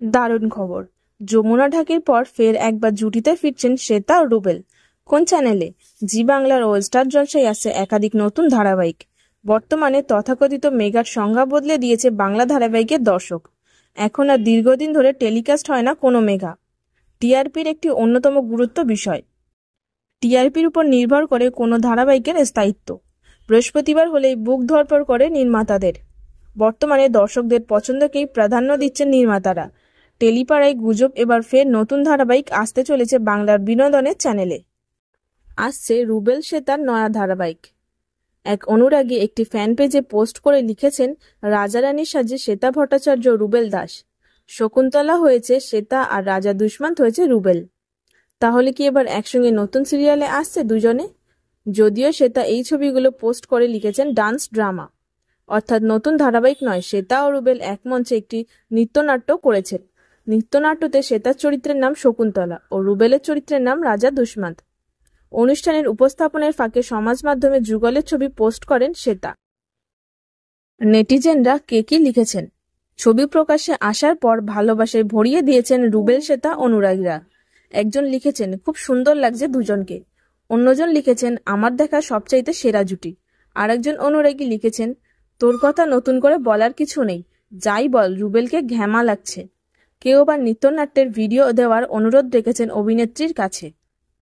দারুণ খবর। যমুনা ঢাকির পর ফের একবার জুটিতে ফিরছেন শ্বেতা ও রুবেল। কোন চ্যানেলে? জি বাংলার ও স্টার জলসায় আছে একাধিক নতুন ধারাবাহিক। বর্তমানে তথাকথিত মেগার সংজ্ঞা বদলে দিয়েছে বাংলা ধারাবাহিকের দর্শক। এখন আর দীর্ঘদিন ধরে টেলিকাস্ট হয় না কোনো মেগা। টিআরপির একটি অন্যতম গুরুত্ব বিষয়। টিআরপির উপর নির্ভর করে কোনো ধারাবাহিকের স্থায়িত্ব। বৃহস্পতিবার হলেই বুক ধড়ফড় করে নির্মাতাদের। বর্তমানে দর্শকদের পছন্দকেই প্রাধান্য দিচ্ছেন নির্মাতারা। টেলিপাড়ায় গুজব, এবার ফের নতুন ধারাবাহিক আসতে চলেছে বাংলার বিনোদনের চ্যানেলে। আসছে রুবেল শ্বেতার নয়া ধারাবাহিক। এক অনুরাগী একটি ফ্যান পেজে পোস্ট করে লিখেছেন, রাজারানীর সাজে শ্বেতা ভট্টাচার্য, রুবেল দাস। শকুন্তলা হয়েছে শ্বেতা আর রাজা দুষ্মন্ত হয়েছে রুবেল। তাহলে কি এবার একসঙ্গে নতুন সিরিয়ালে আসছে দুজনে? যদিও শ্বেতা এই ছবিগুলো পোস্ট করে লিখেছেন ডান্স ড্রামা, অর্থাৎ নতুন ধারাবাহিক নয়। শ্বেতা ও রুবেল এক মঞ্চে একটি নৃত্যনাট্য করেছেন। নৃত্যনাট্যতে শ্বেতার চরিত্রের নাম শকুন্তলা ও রুবেলের চরিত্রের নাম রাজা দুষ্মন্ত। অনুষ্ঠানের উপস্থাপনের ফাঁকে সমাজ মাধ্যমে যুগলের ছবি পোস্ট করেন শ্বেতা। নেটিজেনরা কে কি লিখেছেন? ছবি প্রকাশ্যে আসার পর ভালোবাসায় ভরিয়ে দিয়েছেন রুবেল শ্বেতা অনুরাগীরা। একজন লিখেছেন, খুব সুন্দর লাগছে দুজনকে। অন্যজন লিখেছেন, আমার দেখা সবচাইতে সেরা জুটি। আরেকজন অনুরাগী লিখেছেন, তোর কথা নতুন করে বলার কিছু নেই, যাই বল রুবেলকে ঘ্যামা লাগছে। কেউ আবার নৃত্যনাট্যের ভিডিও দেওয়ার অনুরোধ রেখেছেন অভিনেত্রীর কাছে।